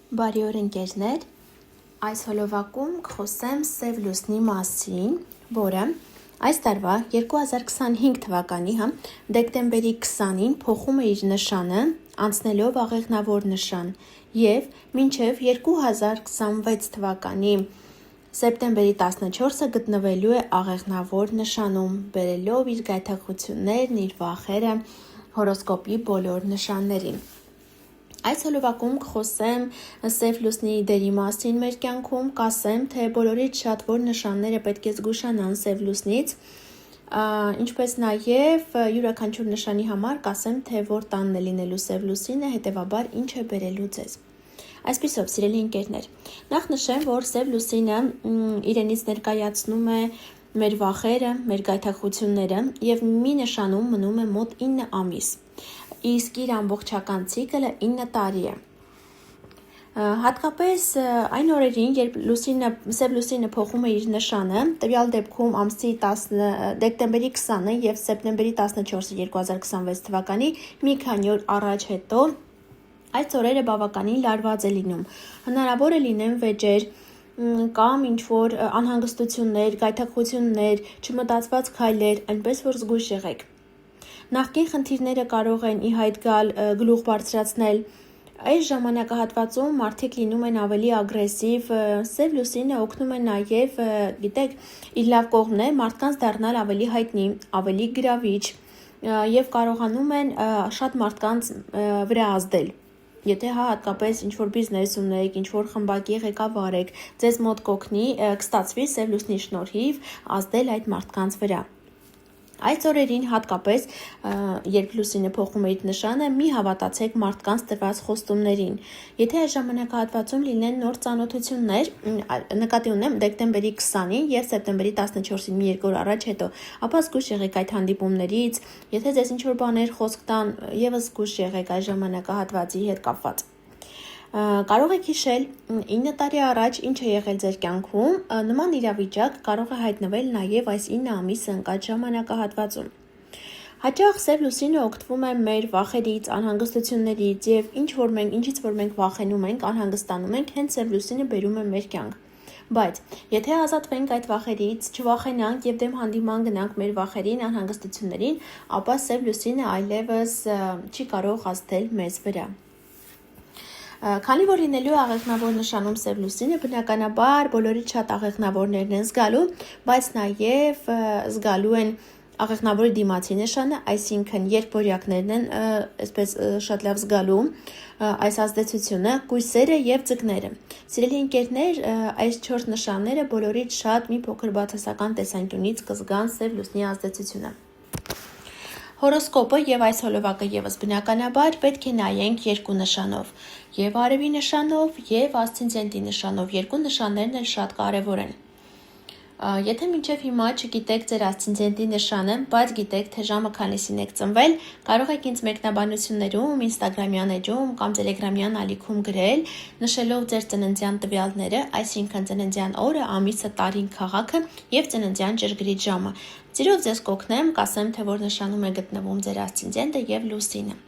Բարի օր ընկերներ, այս հոլովակում կխոսեմ սև լուսնի մասին, որը այս տարվա 2025 թվականի դեկտեմբերի 20-ին փոխում է իր նշանը, անցնելով աղեղնավոր նշան և մինչև 2026 թվականի սեպտեմբերի 14-ը գտնվելու է աղեղնավոր նշանում, բերելով իր գայթակղություններն, իր վախերը հորոսկոպի բոլոր նշաններին։ Այս հոլովակում կխոսեմ սև լուսնի դերի մասին մեր կյանքում, կասեմ, թե բոլորից շատ որ նշանները պետք է զգուշանան սև լուսնից, ինչպես նաև յուրաքանչյուր նշանի համար կասեմ, թե որ տանն է լինելու սև լուսինը, հետևաբար ինչ է բերելու ձեզ։ Այսպիսով, սիրելի ընկերներ, նախ նշեմ, որ սև լուսինը իրենից ներկայացնում է մեր վախերը, մեր գայթակղությունները և մի նշանում մնում է մոտ 9 ամիս, իսկ իր ամբողջական ցիկլը 9 տարի է։ Հատկապես այն օրերին, երբ սև լուսինը փոխում է իր նշանը, տվյալ դեպքում ամսի դեկտեմբերի 20-ը և սեպտեմբերի 14-ը 2026 թվականի մի քանի օր առաջ հետո, այս օրերը բավականին լարված է լինում։ Հնարավոր է լինեն վեճեր կամ ինչ-որ անհանգստություններ, գայթակղություններ, չմտածված քայլեր, այնպես որ զգույշ եղեք։ Նախկին խնդիրները կարող են ի հայտ գալ, գլուխ բարձրացնել։ Այս ժամանակահատվածում մարդիկ լինում են ավելի ագրեսիվ, սև լուսինը օգնում է նաև, գիտեք, իր լավ կողմն է մարդկանց դառնալ ավելի հայտնի, ավելի գրավիչ և կարողանում են շատ մարդկանց վրա ազդել։ Եթե հատկապես ինչ-որ բիզնես ունեք, ինչ-որ խմբակի ղեկավար եք, ձեզ մոտ կօգնի, կստացվի սև լուսնի շնորհիվ ազդել այդ մարդկանց վրա։ Այս օրերին հատկապես, երբ լուսինը փոխում է իր նշանը, մի հավատացեք մարդկանց տված խոստումներին։ Եթե այս ժամանակահատվածում լինեն նոր ծանոթություններ, նկատի ունեմ դեկտեմբերի 20-ին և սեպտեմբերի 14-ին մի երկու օր առաջ հետո, ապա զգույշ եղեք այդ հանդիպումներից, եթե ձեզ ինչ-որ բաներ խոսք տան, ևս զգույշ եղեք այս ժամանակահատվածի հետ կապված։ Կարող եք հիշել 9 տարի առաջ ինչ է եղել ձեր կյանքում, նման իրավիճակ կարող է հայտնվել նաև այս 9 ամիսը ընկած ժամանակահատվածում։ Հաճախ սև լուսինը օգտվում է մեր վախերից, անհանգստություններից և ինչից որ մենք վախենում ենք, անհանգստանում ենք, հենց սև լուսինը բերում է մեր կյանք։ Բայց եթե ազատվենք այդ վախերից, չվախենանք և դեմ հանդիման գնանք մեր վախերին, անհանգստություններին, ապա սև լուսինը այլևս չի կարող ազդել մեզ վրա։ Քանի որ լինելու է աղեղնավոր նշանում սև լուսինը, բնականաբար բոլորից շատ աղեղնավորներն են զգալու, բայց նաև զգալու են աղեղնավորի դիմացի նշանը, այսինքն երբորյակներն են այսպես շատ լավ զգալու այս ազդեցությունը, կույսերը և ձկները։ Սիրելի ընկերներ, այս 4 նշանները բոլորից շատ մի փոքր բացասական տեսանկյունից կզգան սև լուսնի ազդեցությունը։ Հորոսկոպը և այս հոլովակը ևս բնականաբար պետք է նայենք երկու նշանով, և արևի նշանով, և ասցենդենտի նշանով, երկու նշաններն էլ շատ կարևոր են։ Եթե մինչև հիմա չգիտեք ձեր ասցենդենտի նշանը, բայց գիտեք, թե ժամը քանիսին եք ծնվել, կարող եք ինձ մեկնաբանություններում, ինստագրամյան էջում կամ տելեգրամյան ալիքում գրել, նշելով ձեր ծննդյան տվյալները, այսինքն ծննդյան օրը, ամիսը, տարին, քաղաքը և ծննդյան ճշգրիտ ժամը։ Սիրով ձեզ կօգնեմ, կասեմ, թե որ նշանում է գտնվում ձեր ասցենդենտը և լուսինը։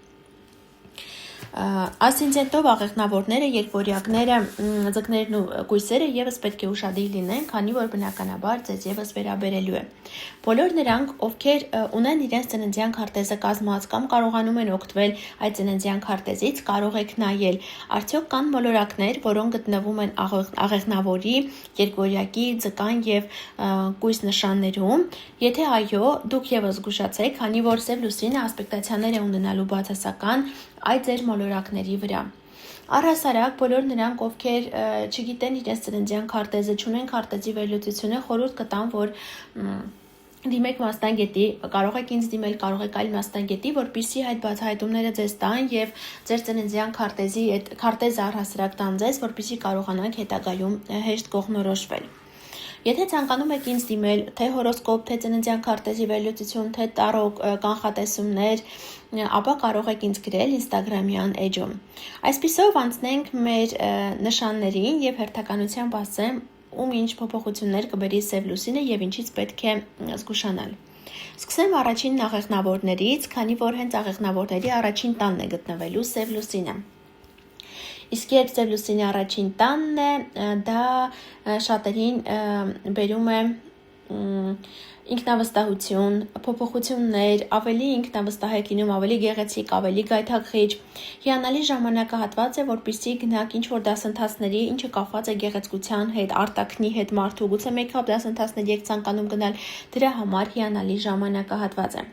Ասցենդենտով աղեղնավորները, երկվորյակները, ձկներն ու կույսերը ևս պետք է ուշադիր լինեն, քանի որ բնականաբար ձեզ ևս վերաբերելու է։ Բոլոր նրանք, ովքեր ունեն իրենց ծննդյան քարտեզը կազմած կամ կարողանում են օգտվել այդ ծննդյան քարտեզից, կարող եք նայել, արդյոք կան մոլորակներ, որոնք գտնվում են աղեղնավորի, երկվորյակի, ձկան և կույս նշաններում։ Եթե այո, դուք ևս զգուշացեք, քանի որ սև լուսինը ասպեկտացիաներ է ունենալու բացասական այդ ձեր մոլորակների վրա։ Առհասարակ բոլոր նրանք, ովքեր չգիտեն իրենց ծննդյան քարտեզը, չունեն քարտեզի վերլուծությունը, խորհուրդ կտամ, որ դիմեք մասնագետի, կարող եք ինձ դիմել, կարող եք այլ մասնագետի, որպեսզի այդ բացահայտումները ձեզ տան և ձեր ծննդյան քարտեզը առհասարակ տան ձեզ, որպեսզի կարողանաք հետագայում հեշտ կողմնորոշվել։ Եթե ցանկանում եք ինձ դիմել թե հորոսկոպ, թե ծննդյան քարտեզի վերլուծություն, թե տարրոկ կանխատեսումներ, ապա կարող եք ինձ գրել ինստագրամյան էջում։ Այսպիսով անցնենք մեր նշաններին և հերթականությամբ ասեմ, ում ինչ փոփոխություններ կբերի սև լուսինը և ինչից պետք է զգուշանալ։ Սկսեմ առաջին աղեղնավորներից, քանի որ հենց աղեղնավորների առաջին տանն է գտնվելու սև լուսինը։ Իսկ երբ Սև լուսինի առաջին տանն է, դա շատերին բերում է ինքնավստահություն, փոփոխություններ, ավելի ինքնավստահ եք լինում, ավելի գեղեցիկ, ավելի գայթակղիչ։ Հիանալի ժամանակահատված է, որպեսզի գնաք ինչ-որ դասընթացների, ինչը կապված է գեղեցկության հետ, արտաքնի հետ մարդու, գուցե մեյքափ դասընթացների եք ցանկանում գնալ, դրա համար հիանալի ժամանակահատված է։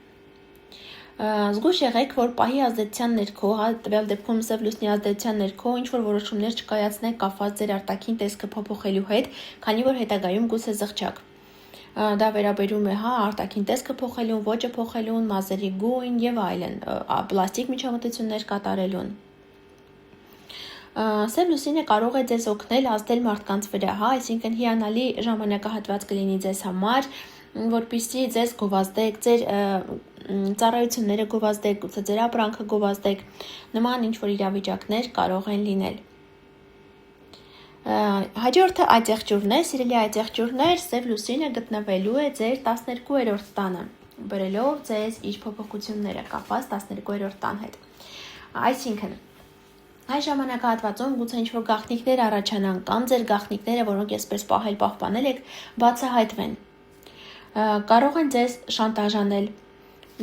Զգույշ եղեք, որ պահի ազդեցության ներքո, տվյալ դեպքում Սև լուսնի ազդեցության ներքո ինչ-որ որոշումներ չկայացնեք կապված ձեր արտաքին տեսքը փոփոխելու հետ, քանի որ հետագայում գուցե զղջաք։ Դա վերաբերում է արտաքին տեսքը փոխելուն, ոճը փոխելուն, մազերի գույն եւ այլն, պլաստիկ միջամտություններ կատարելուն։ Սև լուսինը կարող է ձեզ օգնել ազդել մարդկանց վրա, այսինքն հիանալի ժամանակահատված կլինի ձեզ համար, որպեսզի ձեզ գովազդեք, ձեր ծառայությունները գովազդեք, գուցե ձեր ապրանքը գովազդեք, նման ինչ-որ իրավիճակներ կարող են լինել։ Հաջորդը այծեղջյուրն է, սիրելի այծեղջյուրներ, Սև լուսինը գտնվելու է ձեր 12-րդ տանը, բերելով ձեզ իր փոփոխությունները կապված 12-րդ տան հետ։ Այսինքն, այս ժամանակահատվածում գուցե ինչ-որ գաղտնիքներ առաջանան, կամ ձեր գաղտնիքները, որոնք այսպես պահպանել եք, բացահայտվեն։ Կարող են ձեզ շանտաժանել,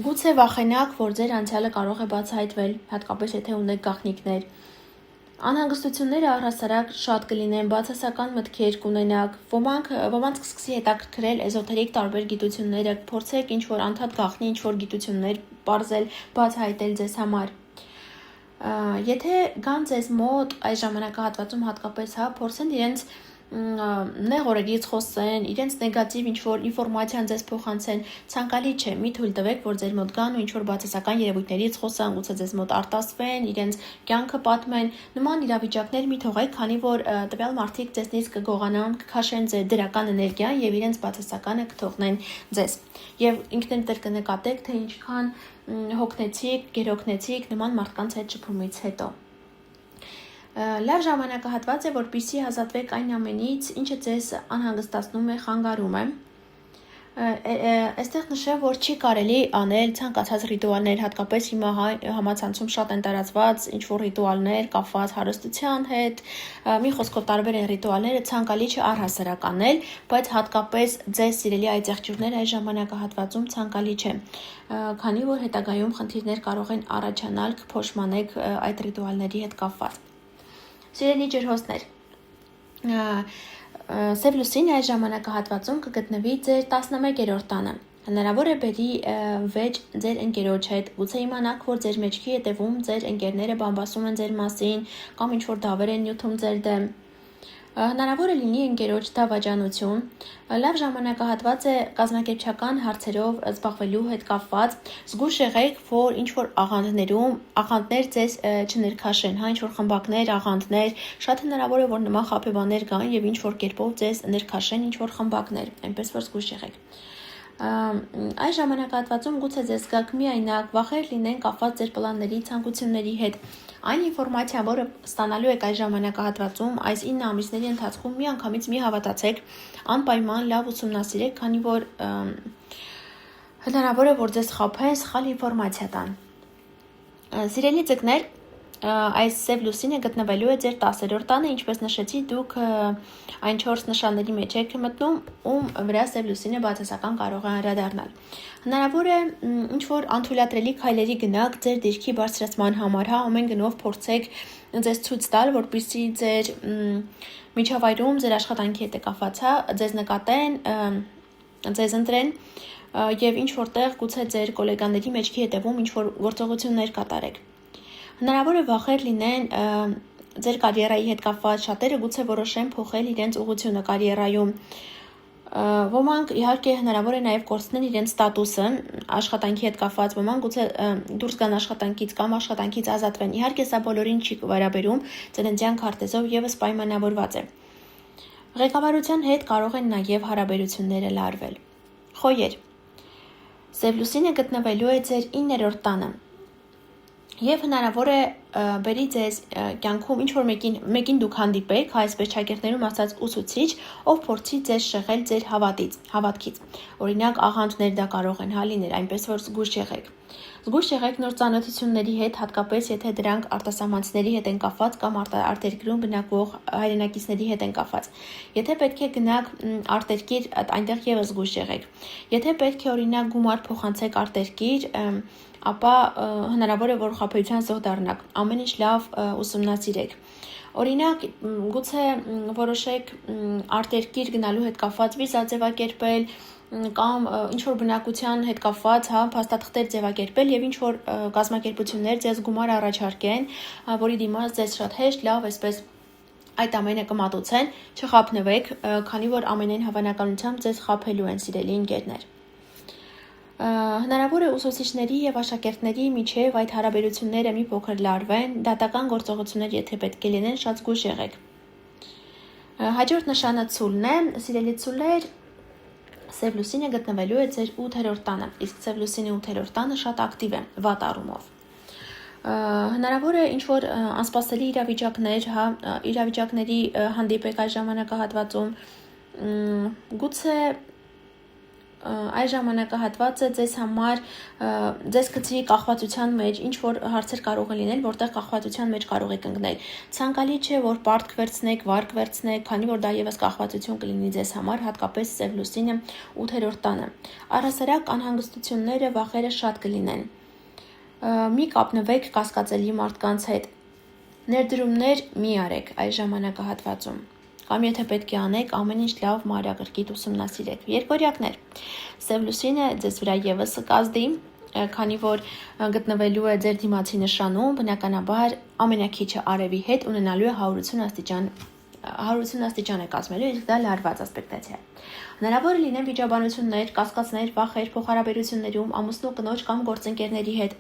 գուցե վախենաք, որ ձեր անցյալը կարող է բացահայտվել, հատկապես եթե ունեք գաղտնիքներ։ Անհանգստությունները առհասարակ շատ կլինեն, բացասական մտքեր կունենաք, ոմանց կսկսի հետաքրքրել էզոթերիկ տարբեր գիտությունները, փորձեք ինչ-որ անդադ գաղտնի ինչ-որ գիտություններ պարզել, բացահայտել ձեզ համար։ Եթե գան ձեզ մոտ այս ժամանակահատվածում հատկապես, փորձեն իրենց նեղ օրերից խոսեն, իրենց նեգատիվ ինչ-որ ինֆորմացիան ձեզ փոխանցեն, ցանկալի չէ, մի թույլ տվեք, որ ձեր մոտ գան ու ինչ-որ բացասական երևույթներից խոսան, գուցե ձեզ մոտ արտասվեն, իրենց կյանքը պատմեն, նման իրավիճակներ մի թողեք, քանի որ տվյալ մարդիկ ձեզնից կգողանան, կքաշեն ձեր դրական էներգիան եւ իրենց բացասականը կթողնեն ձեզ։ Եվ ինքներդ կնկատեք, թե ինչքան հոգնեցիք, գերօգնեցիք նման մարդկանց հետ շփումից հետո։ Լավ ժամանակահատված է, որպեսզի ազատվեք այն ամենից, ինչը ձեզ անհանգստացնում է, խանգարում է։ Այստեղ նշեմ, որ չի կարելի անել ցանկացած ռիտուալներ, հատկապես հիմա համացանցում շատ են տարածված ինչ-որ ռիտուալներ կապված հարստության հետ, մի խոսքով տարբեր են ռիտուալները, ցանկալի չէ առհասարակ անել, բայց հատկապես ձեզ սիրելի այծեղջյուրներ այս ժամանակահատվածում ցանկալի չէ, քանի որ հետագայում խնդիրներ կարող են առաջանալ, կփոշմանեք այդ ռիտուալների հետ կապված։ Սիրելի ջրհոսներ, Սև լուսինը այս ժամանակահատվածում կգտնվի ձեր 11-րդ տանը։ Հնարավոր է բերի վեճ ձեր ընկերոջ հետ, գուցե իմանաք, որ ձեր մեջքի հետևում ձեր ընկերները բամբասում են ձեր մասին, կամ ինչ-որ դավեր են նյութում ձեր դեմ։ Հնարավոր է լինի ընկերոջ դավաճանություն, լավ ժամանակահատված է կազմակերպչական հարցերով զբաղվելու հետ կապված, զգույշ եղեք, որ ինչ-որ աղանդներ ձեզ չներքաշեն, ինչ-որ խմբակներ, աղանդներ, շատ հնարավոր է, որ նման խաբեբաներ գան եւ ինչ-որ կերպով ձեզ ներքաշեն ինչ-որ խմբակներ, այնպես որ զգույշ եղեք։ Այս ժամանակահատվածում գուցե ձեզ զգաք միայնակ, վախեր լինեն կապված ձեր պլանների, ցանկությունների հետ։ Այն ինֆորմացիան, որը ստանալու եք այս ժամանակահատվածում, այս 9 ամիսների ընթացքում միանգամից մի հավատացեք, անպայման լավ ուսումնասիրեք, քանի որ հնարավոր է, որ ձեզ խաբեն, սխալ ինֆորմացիա տան։ Սիրելի ձկներ, այս Սև լուսինը գտնվելու է ձեր 10-րդ տանը, ինչպես նշեցի, դուք այն 4 նշանների մեջ եք մտնում, ում վրա Սև լուսինը բացասական կարող է անդրադառնալ։ Հնարավոր է ինչ-որ անթույլատրելի քայլերի գնաք ձեր դիրքի բարձրացման համար, ամեն գնով փորձեք ձեզ ցույց տալ, որպեսզի ձեր միջավայրում, ձեր աշխատանքի հետ կապված, ձեզ նկատեն, ձեզ ընտրեն եւ ինչ-որտեղ գուցե ձեր գոլեգաների մեջքի հետևում ինչ-որ գործողություններ կատարեք։ Հնարավոր է վախեր լինեն ձեր կարիերայի հետ կապված, շատերը գուցե որոշեն փոխել իրենց ուղղությունը կարիերայում։ Ոմանք իհարկե հնարավոր է նաև կորցնեն իրենց ստատուսը աշխատանքի հետ կապված, ոմանք գուցե դուրս գան աշխատանքից կամ աշխատանքից ազատվեն։ Իհարկե սա բոլորին չի վերաբերում, ծննդյան քարտեզով եւս պայմանավորված է։ Ղեկավարության հետ կարող են նաև հարաբերությունները լարվել։ Խոյեր։ Սև լուսինը գտնվելու է ձեր 9-րդ տանը։ Եվ հնարավոր է բերի ձեզ կյանքում ինչ-որ մեկին դուք հանդիպեք, այսպես շագերտներում ասած ուսուցիչ, ով փորձի ձեզ շեղել ձեր հավատքից։ Օրինակ, աղանդներ դա կարող են լինել, այնպես որ զգույշ եղեք։ Զգույշ եղեք նոր ծանոթությունների հետ, հատկապես եթե դրանք արտասահմանցիների հետ են կապված կամ արտերկրում բնակվող հայրենակիցների հետ են կապված։ Եթե պետք է գնաք արտերկիր, այնտեղ եւս զգույշ եղեք։ Եթե պետք է օրինակ գումար փոխանցեք արտերկիր, ապա հնարավոր է որ խաբեության զոհ դառնաք։ Ամեն ինչ լավ ուսումնասիրեք։ Օրինակ, գուցե որոշեք արտերկիր գնալու հետ կապված վիզա ձևակերպել կամ ինչ-որ բնակության հետ կապված փաստաթղթեր ձևակերպել եւ ինչ-որ կազմակերպություններ ձեզ գումար առաջարկեն, որի դիմաց ձեզ շատ հեշտ, լավ, այսպես այդ ամենը կմատուցեն, չխաբնվեք, քանի որ ամենայն հավանականությամբ ձեզ խաբելու են սիրելի ընկերներ։ Հնարավոր է ուսուցիչների եւ աշակերտների միջև այդ հարաբերությունները մի փոքր լարվեն, դատական գործողություններ եթե պետք է լինեն, շատ զգույշ եղեք։ Հաջորդ նշանը ցուլն է, սիրելի ցուլեր, Սև լուսինը գտնվելու է ձեր 8-րդ տանը, իսկ Սև լուսինի 8-րդ տանը շատ ակտիվ է վատ առումով։ Հնարավոր է ինչ-որ անսպասելի իրավիճակների հանդիպեք այս ժամանակահատվածում, գուցե այս ժամանակահատվածը ձեզ համար ձեզ գցի կախվածության մեջ, ինչ որ հարցեր կարող են լինել, որտեղ կախվածության մեջ կարող եք ընկնել։ Ցանկալի չէ, որ պարտք վերցնեք, վարկ վերցնեք, քանի որ դա եւս կախվածություն կլինի ձեզ համար, հատկապես Սև լուսինը 8-րդ տանը։ Առհասարակ անհանգստությունները, վախերը շատ կլինեն։ Մի կապնվեք կասկածելի մարդկանց հետ։ Ներդրումներ մի արեք այս ժամանակահատվածում։ Կամ եթե պետք է անեք, ամեն ինչ լավ մանրակրկիտ ուսումնասիրեք։ Երկորյակներ։ Սև լուսինը ձեզ վրա եւս կազդի, քանի որ գտնվելու է ձեր դիմացի նշանում, բնականաբար ամենակիչը արևի հետ ունենալու է 180 աստիճան է կազմելու, իսկ դա լարված ասպեկտացիա է։ Հնարավոր է լինեն վիճաբանություններ, կասկածներ, վախեր փոխհարաբերություններում, ամուսնու կնոջ կամ գործընկերների հետ։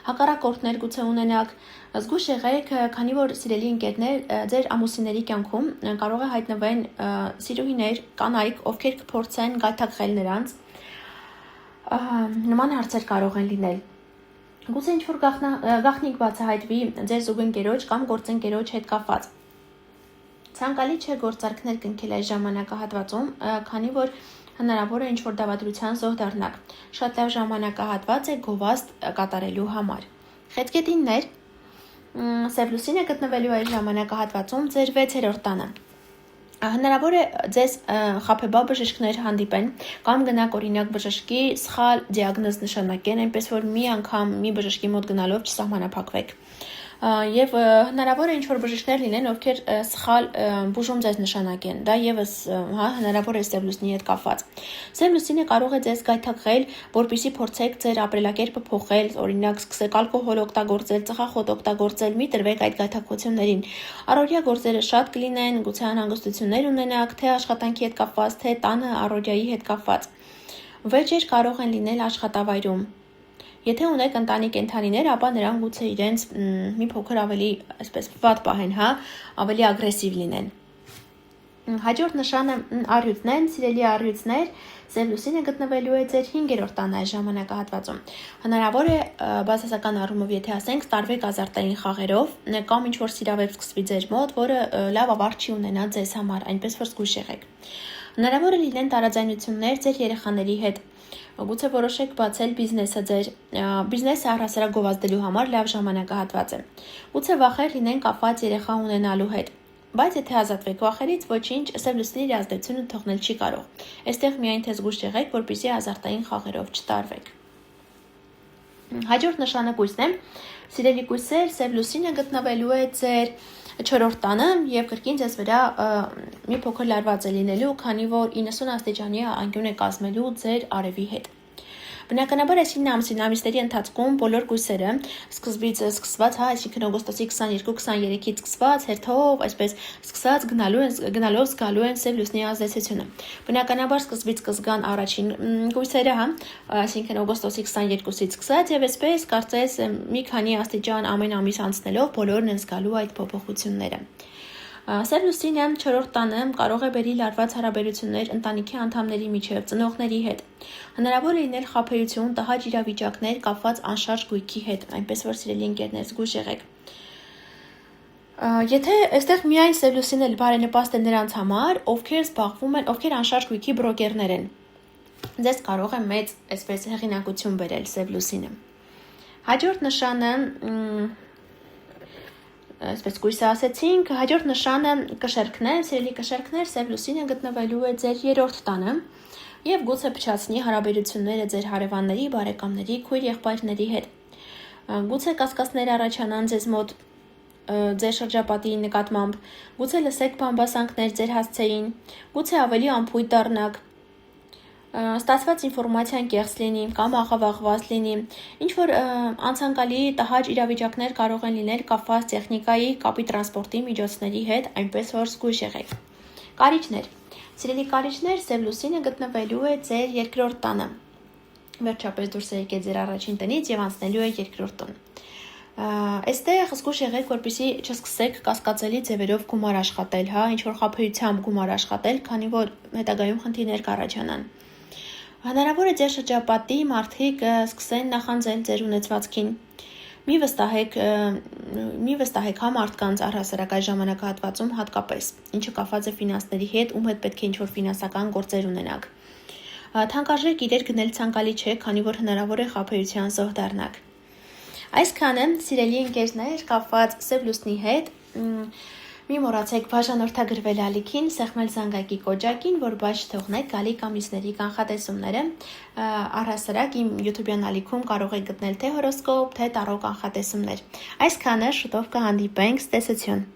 Հակառակորդներ գուցե ունենաք, զգույշ եղեք, քանի որ սիրելի ընկերներ, ձեր ամուսինների կյանքում կարող է հայտնվեն սիրուհիներ, կանայք, ովքեր կփորձեն գայթակղել նրանց, նման հարցեր կարող են լինել։ Գուցե ինչ-որ գաղտնիք բացահայտվի ձեր զուգընկերոջ կամ գործընկերոջ հետ կապված։ Ցանկալի չէ գործարքներ կնքել այս ժամանակահատվածում, քանի որ հնարավոր է ինչ-որ դավադրության զոհ դառնաք։ Շատ լավ ժամանակահատված է գովազդ կատարելու համար։ Խեցգետիններ, Սև լուսինը գտնվելու է ժամանակահատվածում ձեր 6-րդ տանը։ Հնարավոր է ձեզ խաբեբա բժիշկներ հանդիպեն կամ գնաք օրինակ բժշկի սխալ դիագնոզ նշանակեն, այնպես որ մի անգամ մի բժշկի մոտ գնալով չսահմանափակվեք։ Եվ հնարավոր է ինչ-որ բժիշկներ լինեն, ովքեր սխալ բուժում ձեզ նշանակեն, դա եւս հնարավոր է Սև լուսինի հետ կապված։ Սև լուսինը կարող է ձեզ գայթակղել, որպեսզի փորձեք ձեր ապրելակերպը փոխել, օրինակ սկսեք ալկոհոլ օգտագործել, ծխախոտ օգտագործել, մի տրվեք այդ գայթակղություններին։ Առօրյա գործերը շատ կլինեն, գուցե անհանգստություններ ունենաք, թե աշխատանքի հետ կապված, թե տանը առօրյայի հետ կապված։ Վեճեր կարող են լինել աշխատավայրում։ Եթե ունեք ընտանի կենդանիներ, ապա նրանք գուցե իրենց մի փոքր ավելի, այսպես վատ պահեն, ավելի ագրեսիվ լինեն։ Հաջորդ նշանը առյուծն են, սիրելի առյուծներ, Սև լուսինը գտնվելու է ձեր 5-րդ տանը այս ժամանակահատվածում։ Հնարավոր է բացասական առումով, եթե ասենք, տարվեք ազարտային խաղերով, կամ ինչ-որ սիրավեպ սկսվի ձեր մոտ, որը լավ ավարտ չի ունենա ձեզ համար, այնպես որ զգույշ եղեք։ Հնարավոր է լինեն տարաձայնություններ ձեր երեխաների հետ։ Գուցե որոշեք բացել բիզնեսը ձեր բիզնեսը առհասարակ գովազդելու համար լավ ժամանակահատված է։ Գուցե վախեր լինեն կապված երեխա ունենալու հետ։ Բայց եթե ազատվեք վախերից, ոչինչ Սև լուսինի ազդեցությունը թողնել չի կարող։ Այստեղ միայն թե զգույշ եղեք, որպեսզի ազարտային խաղերով չտարվեք։ Հաջորդ նշանը կույսն է։ Սիրելի կույսեր, Սև լուսինը գտնվելու է ձեր 4-րդ տանը եւ կրկին ձեզ վրա մի փոքր լարված է լինելու, քանի որ 90 աստիճանի անկյուն է կազմելու ձեր արևի հետ։ Բնականաբար այս 9 ամիսների ընթացքում բոլոր կույսերը սկզբից սկսված, այսինքն օգոստոսի 22-23-ից սկսված հերթով, այսպես սկսած գնալով զգալու են Սև լուսնի ազդեցությունը։ Բնականաբար սկզբից կզգան առաջին կույսերը, այսինքն օգոստոսի 22-ից սկսած եւ այսպես կարծես մի քանի աստիճան ամեն ամիս անցնելով բոլորն են զգալու այդ փոփոխությունները։ Սև լուսինը 4-րդ տանը կարող է բերի լարված հարաբերություններ ընտանիքի անդամների միջև, ծնողների հետ։ Հնարավոր է լինել խաբեություն, տհաճ իրավիճակներ կապված անշարժ գույքի հետ, այնպես որ սիրելի ընկերներ զգույշ եղեք։ Եթե այստեղ միայն սև լուսինը բարենպաստ է նրանց համար, ովքեր զբաղվում են, ովքեր անշարժ գույքի բրոկերներ են, ձեզ կարող է մեծ այսպես հեղինակություն բերել սև լուսինը։ Հաջորդ նշանը, այսպես կույսը ասեցինք, հաջորդ նշանը կշերքներ, սիրելի կշերքներ, սև լուսինը գտնվելու է ձեր երրորդ տանը եւ գուցե փչացնի հարաբերությունները ձեր հարևանների, բարեկամների, քույր եղբայրների հետ։ Գուցե կասկածներ առաջանան ձեզ մոտ ձեր շրջապատի նկատմամբ, գուցե լսեք բամբասանքներ ձեր հասցեին, գուցե ավելի անփույթ դառնաք, ստացված ինֆորմացիան կեղծ լինի կամ աղավաղված լինի, ինչ-որ անցանկալի տհաճ իրավիճակներ կարող են լինել կապված տեխնիկայի, կապի տրանսպորտի միջոցների հետ, այնպես որ զգույշ եղեք։ Կարիճներ, սիրելի կարիճներ, սև լուսինը գտնվելու է ձեր երկրորդ տանը, վերջապես դուրս եկեք ձեր առաջին տնից եւ անցնելու է երկրորդ տուն։ Այստեղ զգույշ եղեք, որպեսզի չսկսեք կասկածելի ձևերով գումար աշխատել, ինչ-որ խաբեությամբ գումար աշխատել, քանի որ հետագայում խնդիրներ կառաջանան։ Հնարավոր է ձեր շրջապատի մարդիկ սկսեն նախանձել ձեր ունեցվածքին։ Մի վստահեք մարդկանց առհասարակ այս ժամանակահատվածում հատկապես, ինչը կապված է ֆինանսների հետ, ում հետ պետք է ինչ-որ ֆինանսական գործեր ունենաք։ Թանկարժեք իրեր գնել ցանկալի չէ, քանի որ հնարավոր է խաբեության զոհ դառնաք։ Այսքանը, սիրելի ընկերներ, կապված սև լուսնի հետ, մի մոռացեք բաժանորդագրվել ալիքին, սեղմել զանգակի կոճակին, որ բաց չթողնեք գալիք ամիսների կանխատեսումները, առհասարակ իմ YouTube-յան ալիքում կարող եք գտնել թե հորոսկոպ, թե տարո կանխատեսումներ։ Այսքանը, շուտով կհանդիպենք, ցտեսություն։